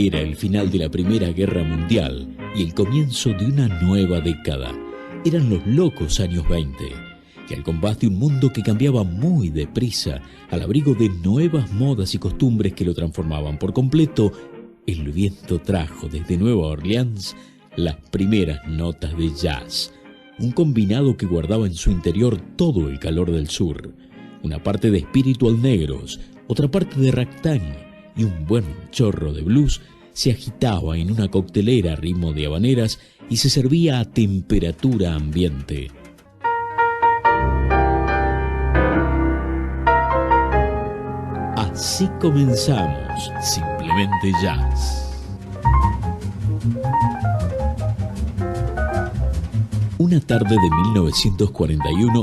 Era el final de la Primera Guerra Mundial y el comienzo de una nueva década. Eran los locos años 20, y al compás de un mundo que cambiaba muy deprisa, al abrigo de nuevas modas y costumbres que lo transformaban por completo, el viento trajo desde Nueva Orleans las primeras notas de jazz, un combinado que guardaba en su interior todo el calor del sur, una parte de Spiritual Negros, otra parte de ragtime y un buen chorro de blues. Se agitaba en una coctelera a ritmo de habaneras y se servía a temperatura ambiente. Así comenzamos Simplemente Jazz. Una tarde de 1941,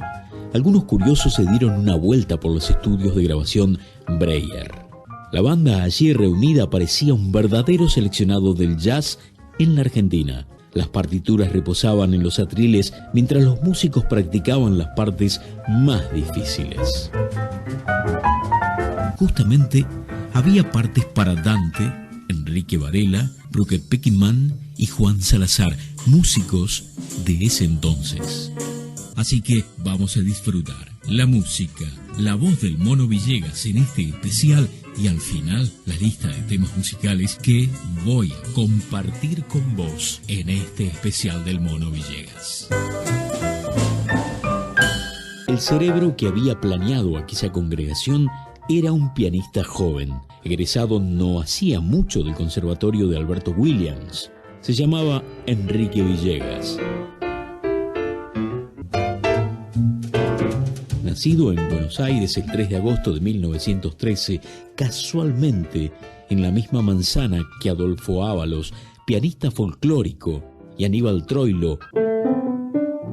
algunos curiosos se dieron una vuelta por los estudios de grabación Breyer. La banda allí reunida parecía un verdadero seleccionado del jazz en la Argentina. Las partituras reposaban en los atriles mientras los músicos practicaban las partes más difíciles. Justamente había partes para Dante, Enrique Varela, Brookett Peckinman y Juan Salazar, músicos de ese entonces. Así que vamos a disfrutar la música, la voz del Mono Villegas en este especial y al final la lista de temas musicales que voy a compartir con vos en este especial del Mono Villegas. El cerebro que había planeado aquella congregación era un pianista joven, egresado no hacía mucho del conservatorio de Alberto Williams. Se llamaba Enrique Villegas. Nacido en Buenos Aires el 3 de agosto de 1913, casualmente en la misma manzana que Adolfo Ábalos, pianista folclórico, y Aníbal Troilo,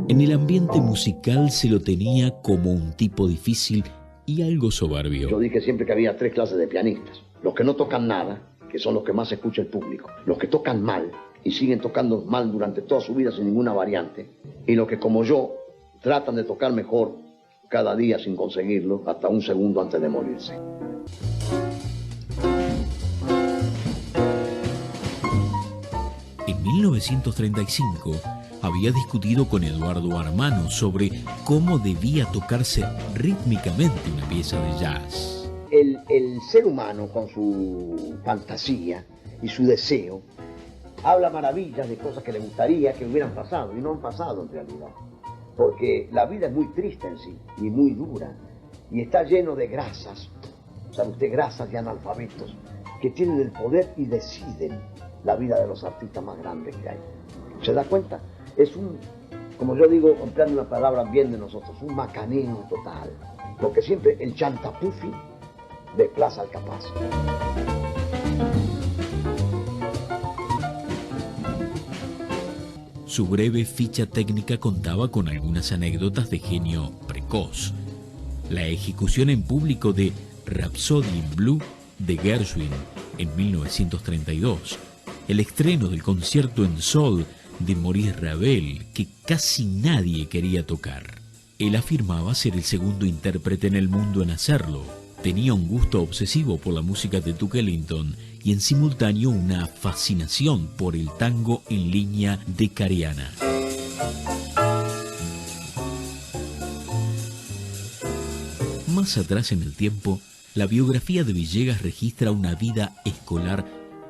en el ambiente musical se lo tenía como un tipo difícil y algo soberbio. Yo dije siempre que había 3 clases de pianistas: los que no tocan nada, que son los que más escucha el público; los que tocan mal y siguen tocando mal durante toda su vida sin ninguna variante; y los que, como yo, tratan de tocar mejor cada día sin conseguirlo, hasta un segundo antes de morirse. En 1935 había discutido con Eduardo Armano sobre cómo debía tocarse rítmicamente una pieza de jazz. El ser humano, con su fantasía y su deseo, habla maravillas de cosas que le gustaría que hubieran pasado y no han pasado en realidad. Porque la vida es muy triste en sí y muy dura y está lleno de grasas, sabe usted, grasas y analfabetos que tienen el poder y deciden la vida de los artistas más grandes que hay. ¿Se da cuenta? Es un, como yo digo, empleando una palabra bien de nosotros, un macaneo total, porque siempre el chantapufi desplaza al capaz. Su breve ficha técnica contaba con algunas anécdotas de genio precoz. La ejecución en público de Rhapsody in Blue de Gershwin en 1932, el estreno del concierto en sol de Maurice Ravel, que casi nadie quería tocar. Él afirmaba ser el segundo intérprete en el mundo en hacerlo. Tenía un gusto obsesivo por la música de Duke Ellington y en simultáneo una fascinación por el tango en línea de Cariana. Más atrás en el tiempo, la biografía de Villegas registra una vida escolar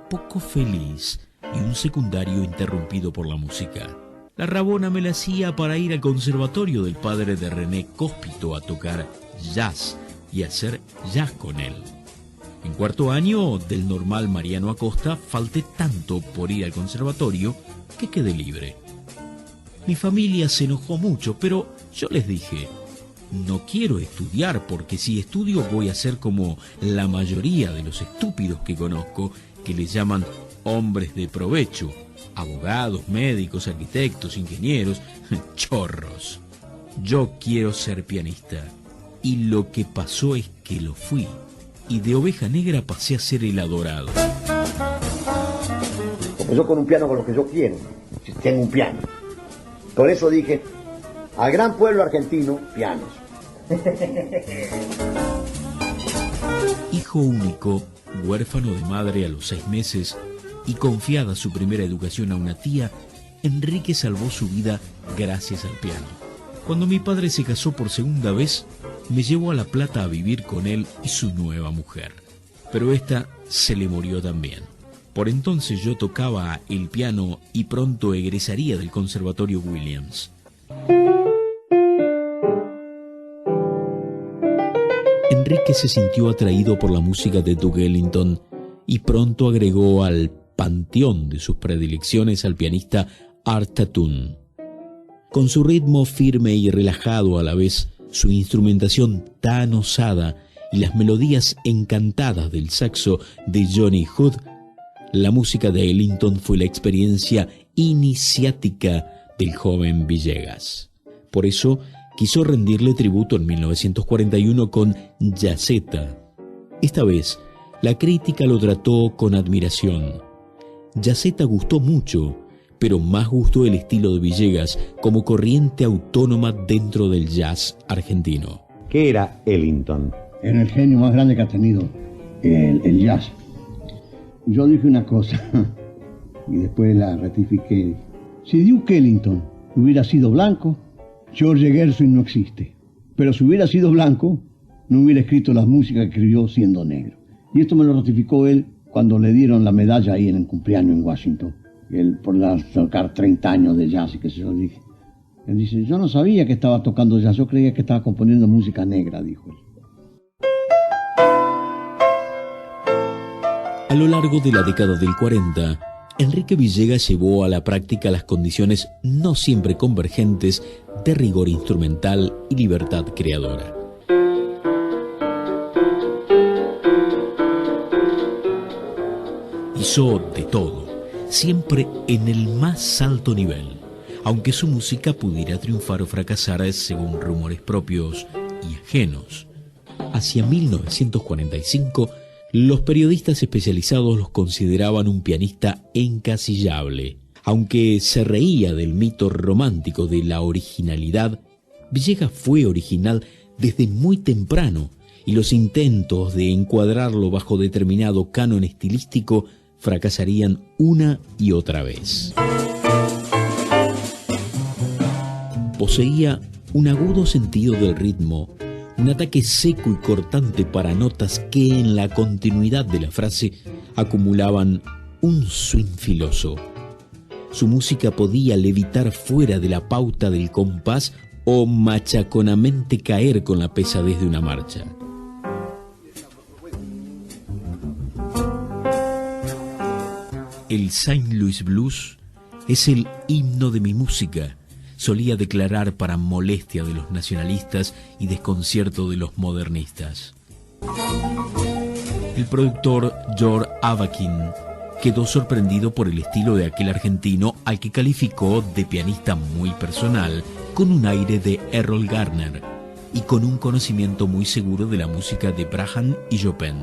poco feliz y un secundario interrumpido por la música. La rabona me la hacía para ir al conservatorio del padre de René Cóspito a tocar jazz y hacer jazz con él. En cuarto año del normal Mariano Acosta falté tanto por ir al conservatorio que quedé libre. Mi familia se enojó mucho, pero yo les dije: no quiero estudiar, porque si estudio voy a ser como la mayoría de los estúpidos que conozco, que les llaman hombres de provecho, abogados, médicos, arquitectos, ingenieros, chorros. Yo quiero ser pianista. Y lo que pasó es que lo fui. Y de oveja negra pasé a ser el adorado. Porque yo con un piano con lo que yo quiero, si tengo un piano. Por eso dije, al gran pueblo argentino, pianos. Hijo único, huérfano de madre a los 6 meses, y confiada su primera educación a una tía, Enrique salvó su vida gracias al piano. Cuando mi padre se casó por segunda vez, me llevó a La Plata a vivir con él y su nueva mujer. Pero esta se le murió también. Por entonces yo tocaba el piano y pronto egresaría del Conservatorio Williams. Enrique se sintió atraído por la música de Duke Ellington y pronto agregó al panteón de sus predilecciones al pianista Art Tatum. Con su ritmo firme y relajado a la vez, su instrumentación tan osada y las melodías encantadas del saxo de Johnny Hood, la música de Ellington fue la experiencia iniciática del joven Villegas. Por eso quiso rendirle tributo en 1941 con Jazeta. Esta vez, la crítica lo trató con admiración. Jazeta gustó mucho, pero más gustó el estilo de Villegas como corriente autónoma dentro del jazz argentino. ¿Qué era Ellington? Era el genio más grande que ha tenido el jazz. Yo dije una cosa y después la ratifiqué. Si Duke Ellington hubiera sido blanco, George Gershwin no existe. Pero si hubiera sido blanco, no hubiera escrito las músicas que escribió siendo negro. Y esto me lo ratificó él cuando le dieron la medalla ahí en el cumpleaños en Washington. Él por tocar 30 años de jazz y qué sé yo. Dije. Él dice, yo no sabía que estaba tocando jazz, yo creía que estaba componiendo música negra, dijo él. A lo largo de la década del 40, Enrique Villegas llevó a la práctica las condiciones no siempre convergentes de rigor instrumental y libertad creadora. Hizo de todo, siempre en el más alto nivel, aunque su música pudiera triunfar o fracasar según rumores propios y ajenos. Hacia 1945, los periodistas especializados los consideraban un pianista encasillable. Aunque se reía del mito romántico de la originalidad, Villegas fue original desde muy temprano y los intentos de encuadrarlo bajo determinado canon estilístico fracasarían una y otra vez. Poseía un agudo sentido del ritmo, un ataque seco y cortante para notas que en la continuidad de la frase acumulaban un swing filoso. Su música podía levitar fuera de la pauta del compás o machaconamente caer con la pesadez de una marcha. El St. Louis Blues es el himno de mi música, solía declarar para molestia de los nacionalistas y desconcierto de los modernistas. El productor George Avakin quedó sorprendido por el estilo de aquel argentino al que calificó de pianista muy personal, con un aire de Errol Garner y con un conocimiento muy seguro de la música de Brahms y Chopin.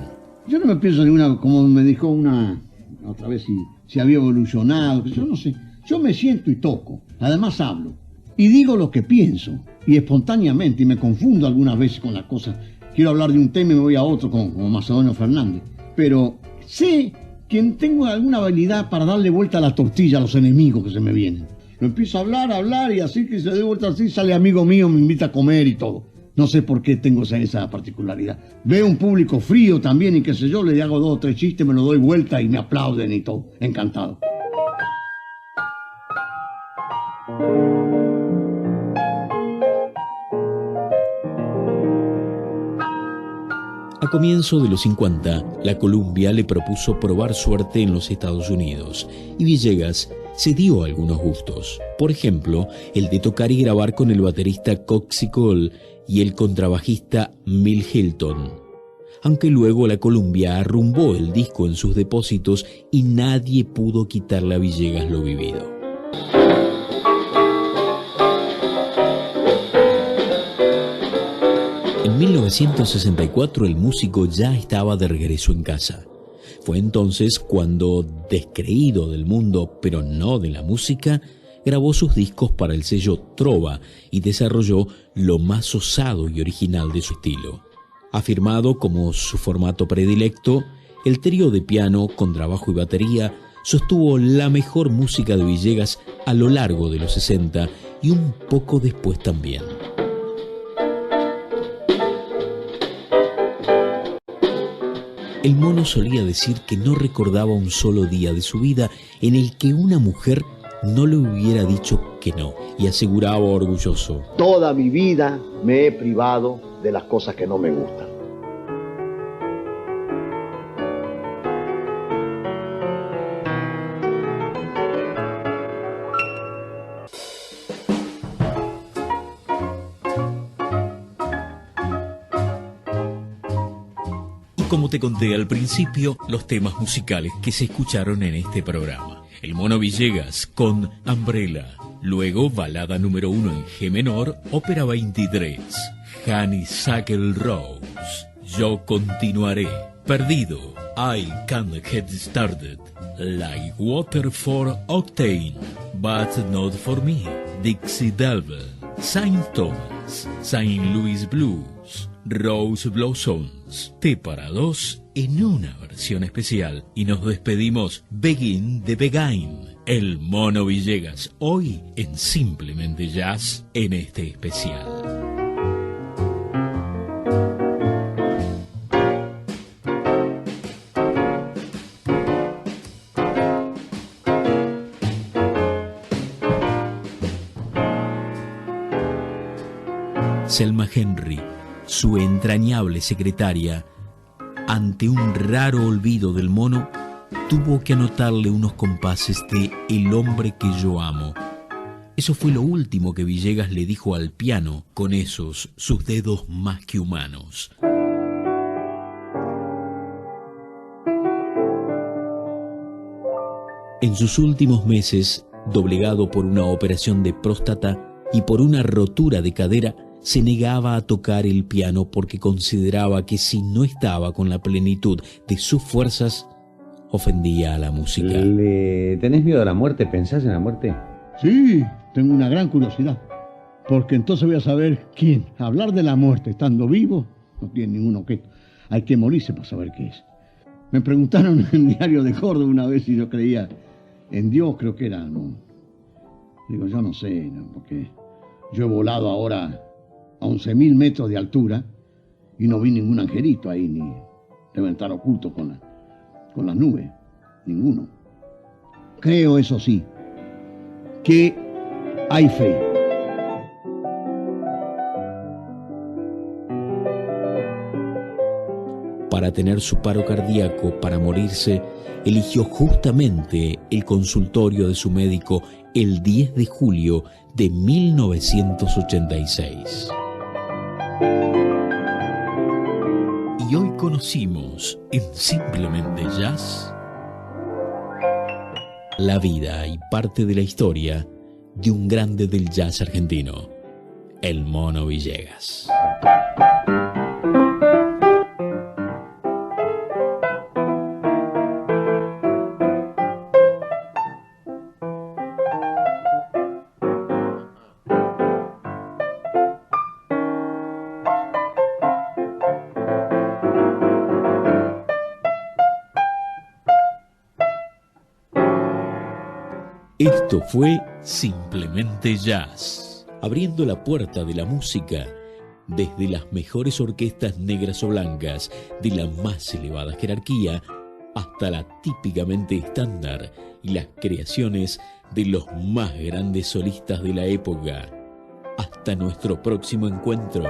Yo no me pienso en una, como me dijo una otra vez, si había evolucionado, yo no sé. Yo me siento y toco, además hablo. Y digo lo que pienso, y espontáneamente, y me confundo algunas veces con las cosas. Quiero hablar de un tema y me voy a otro, como Macedonio Fernández. Pero sé que tengo alguna habilidad para darle vuelta a la tortilla a los enemigos que se me vienen. Lo empiezo a hablar, y así que se dé vuelta así, sale amigo mío, me invita a comer y todo. No sé por qué tengo esa particularidad. Veo un público frío también y qué sé yo, le hago 2 o 3 chistes, me lo doy vuelta y me aplauden y todo. Encantado. A comienzo de los 50, la Columbia le propuso probar suerte en los Estados Unidos y Villegas se dio algunos gustos. Por ejemplo, el de tocar y grabar con el baterista Coxsey Cole y el contrabajista Milt Hilton. Aunque luego la Columbia arrumbó el disco en sus depósitos y nadie pudo quitarle a Villegas lo vivido. En 1964 el músico ya estaba de regreso en casa. Fue entonces cuando, descreído del mundo pero no de la música, grabó sus discos para el sello Trova y desarrolló lo más osado y original de su estilo. Afirmado como su formato predilecto, el trío de piano, contrabajo y batería sostuvo la mejor música de Villegas a lo largo de los 60 y un poco después también. El Mono solía decir que no recordaba un solo día de su vida en el que una mujer no le hubiera dicho que no, y aseguraba orgulloso: toda mi vida me he privado de las cosas que no me gustan. Como te conté al principio, los temas musicales que se escucharon en este programa. El Mono Villegas con Umbrella, luego balada número 1 en G menor, ópera 23, Honeysuckle Rose, Yo Continuaré, Perdido, I Can't Get Started, Like Water for Octane, But Not For Me, Dixie Delver, Saint Thomas, Saint Louis Blues, Rose Blossoms, T para dos en una versión especial. Y nos despedimos Begin de Beguine, el Mono Villegas, hoy en Simplemente Jazz en este especial. Selma Henry, su entrañable secretaria, ante un raro olvido del Mono, tuvo que anotarle unos compases de El hombre que yo amo. Eso fue lo último que Villegas le dijo al piano con esos sus dedos más que humanos. En sus últimos meses, doblegado por una operación de próstata y por una rotura de cadera, se negaba a tocar el piano porque consideraba que si no estaba con la plenitud de sus fuerzas, ofendía a la música. ¿Tenés miedo a la muerte? ¿Pensás en la muerte? Sí, tengo una gran curiosidad, porque entonces voy a saber quién. Hablar de la muerte estando vivo no tiene ningún objeto. Hay que morirse para saber qué es. Me preguntaron en el diario de Córdoba una vez si yo creía en Dios, creo que era, ¿no? Digo, yo no sé, ¿no? Porque yo he volado ahora a 11.000 metros de altura y no vi ningún angelito ahí, ni deben estar ocultos con las nubes, ninguno. Creo, eso sí, que hay fe. Para tener su paro cardíaco, para morirse, eligió justamente el consultorio de su médico el 10 de julio de 1986. Y hoy conocimos en Simplemente Jazz la vida y parte de la historia de un grande del jazz argentino, el Mono Villegas. Esto fue Simplemente Jazz, abriendo la puerta de la música desde las mejores orquestas negras o blancas de la más elevada jerarquía hasta la típicamente estándar y las creaciones de los más grandes solistas de la época. Hasta nuestro próximo encuentro.